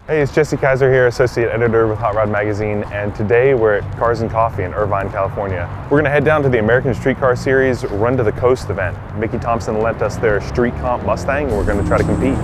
Hey, it's Jesse Kiser here, Associate Editor with Hot Rod Magazine, and today we're at Cars and Coffee in Irvine, California. We're going to head down to the American Street Car Series Run to the Coast event. Mickey Thompson lent us their street comp Mustang, and we're going to try to compete.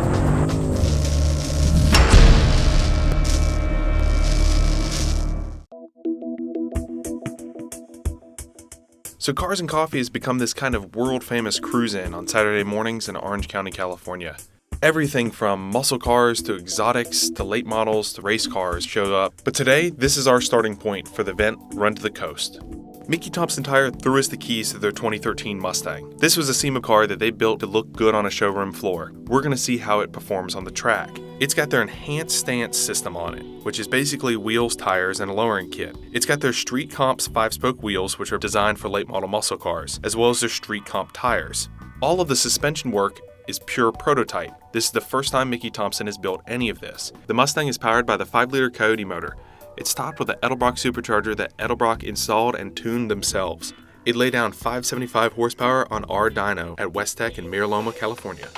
So Cars and Coffee has become this kind of world-famous cruise-in on Saturday mornings in Orange County, California. Everything from muscle cars to exotics to late models to race cars show up. But today, this is our starting point for the event Run to the Coast. Mickey Thompson Tire threw us the keys to their 2013 Mustang. This was a SEMA car that they built to look good on a showroom floor. We're going to see how it performs on the track. It's got their enhanced stance system on it, which is basically wheels, tires, and a lowering kit. It's got their Street Comps 5-spoke wheels, which are designed for late model muscle cars, as well as their Street Comp tires. All of the suspension work is pure prototype. This is the first time Mickey Thompson has built any of this. The Mustang is powered by the 5-liter Coyote motor. It's topped with an Edelbrock Supercharger that Edelbrock installed and tuned themselves. It laid down 575 horsepower on our dyno at West Tech in Mira Loma, California.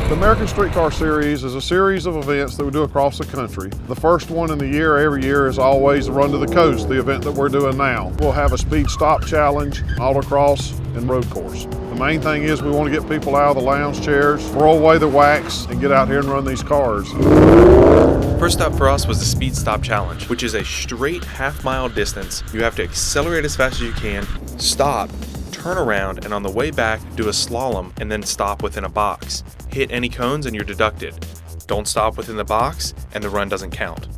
The American Street Car Series is a series of events that we do across the country. The first one in the year, every year, is always the Run to the Coast, the event that we're doing now. We'll have a speed stop challenge, autocross, and road course. The main thing is we want to get people out of the lounge chairs, throw away the wax, and get out here and run these cars. First up for us was the Speed Stop Challenge, which is a straight half-mile distance. You have to accelerate as fast as you can, stop, turn around, and on the way back, do a slalom and then stop within a box. Hit any cones and you're deducted. Don't stop within the box and the run doesn't count.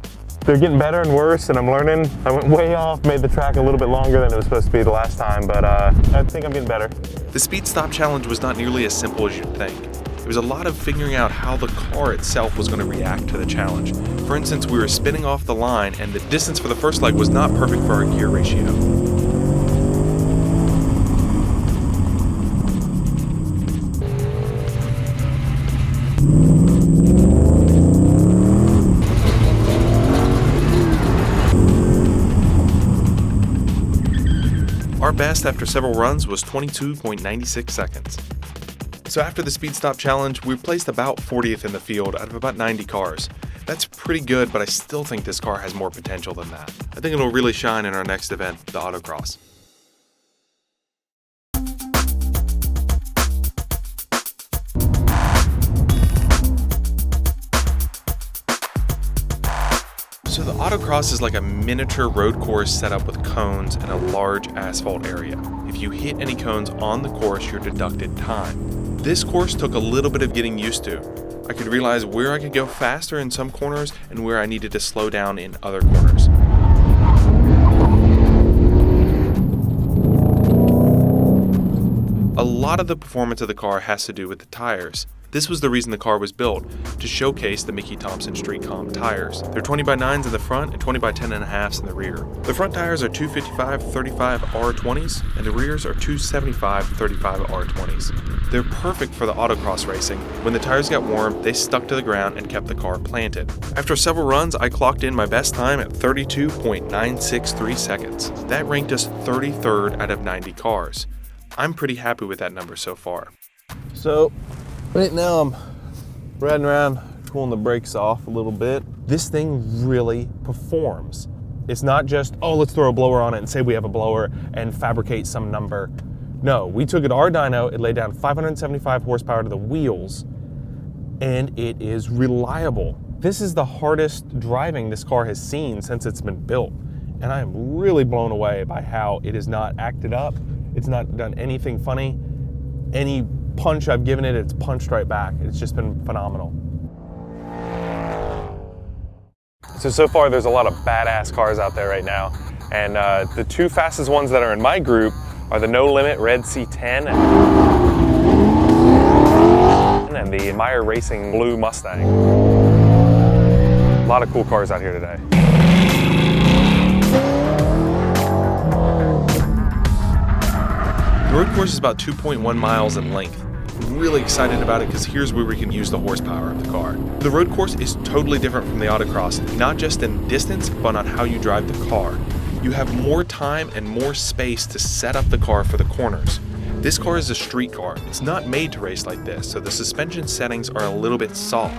They're getting better and worse, and I'm learning. I went way off, made the track a little bit longer than it was supposed to be the last time, but I think I'm getting better. The Speed Stop Challenge was not nearly as simple as you'd think. It was a lot of figuring out how the car itself was going to react to the challenge. For instance, we were spinning off the line and the distance for the first leg was not perfect for our gear ratio. Our best after several runs was 22.96 seconds. So after the Speed Stop Challenge, we placed about 40th in the field out of about 90 cars. That's pretty good, but I still think this car has more potential than that. I think it'll really shine in our next event, the Autocross. So the Autocross is like a miniature road course set up with cones and a large asphalt area. If you hit any cones on the course, you're deducted time. This course took a little bit of getting used to. I could realize where I could go faster in some corners and where I needed to slow down in other corners. A lot of the performance of the car has to do with the tires. This was the reason the car was built, to showcase the Mickey Thompson Street Comp tires. They're 20x9s in the front and 20x10.5s in the rear. The front tires are 255/35 R20s, and the rears are 275/35 R20s. They're perfect for the autocross racing. When the tires got warm, they stuck to the ground and kept the car planted. After several runs, I clocked in my best time at 32.963 seconds. That ranked us 33rd out of 90 cars. I'm pretty happy with that number so far. So, right now I'm riding around, cooling the brakes off a little bit. This thing really performs. It's not just, oh, let's throw a blower on it and say we have a blower and fabricate some number. No, we took it to our dyno, it laid down 575 horsepower to the wheels, and it is reliable. This is the hardest driving this car has seen since it's been built. And I am really blown away by how it has not acted up. It's not done anything funny. Any punch I've given it, it's punched right back. It's just been phenomenal. So far there's a lot of badass cars out there right now. And the two fastest ones that are in my group are the No Limit Red C10 and the Meyer Racing Blue Mustang. A lot of cool cars out here today. The road course is about 2.1 miles in length. I'm really excited about it because here's where we can use the horsepower of the car. The road course is totally different from the autocross, not just in distance, but on how you drive the car. You have more time and more space to set up the car for the corners. This car is a street car. It's not made to race like this, so the suspension settings are a little bit soft.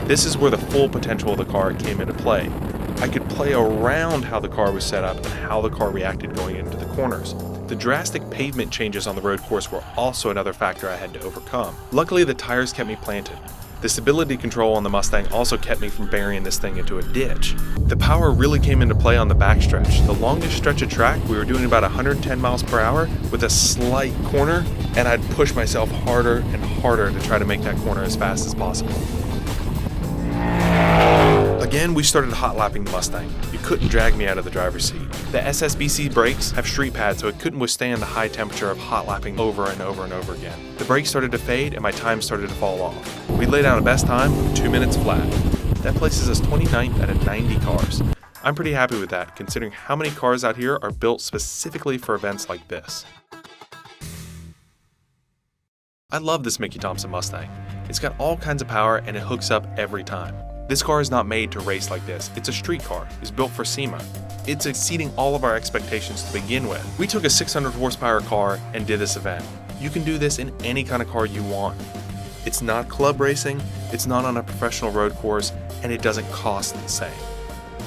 This is where the full potential of the car came into play. I could play around how the car was set up and how the car reacted going into the corners. The drastic pavement changes on the road course were also another factor I had to overcome. Luckily, the tires kept me planted. The stability control on the Mustang also kept me from burying this thing into a ditch. The power really came into play on the backstretch. The longest stretch of track, we were doing about 110 miles per hour with a slight corner, and I'd push myself harder and harder to try to make that corner as fast as possible. Again, we started hot lapping the Mustang. You couldn't drag me out of the driver's seat. The SSBC brakes have street pads, so it couldn't withstand the high temperature of hot lapping over and over and over again. The brakes started to fade and my time started to fall off. We laid down a best time of 2 minutes flat. That places us 29th out of 90 cars. I'm pretty happy with that, considering how many cars out here are built specifically for events like this. I love this Mickey Thompson Mustang. It's got all kinds of power and it hooks up every time. This car is not made to race like this. It's a street car. It's built for SEMA. It's exceeding all of our expectations to begin with. We took a 600 horsepower car and did this event. You can do this in any kind of car you want. It's not club racing, it's not on a professional road course, and it doesn't cost the same.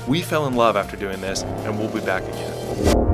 We fell in love after doing this, and we'll be back again.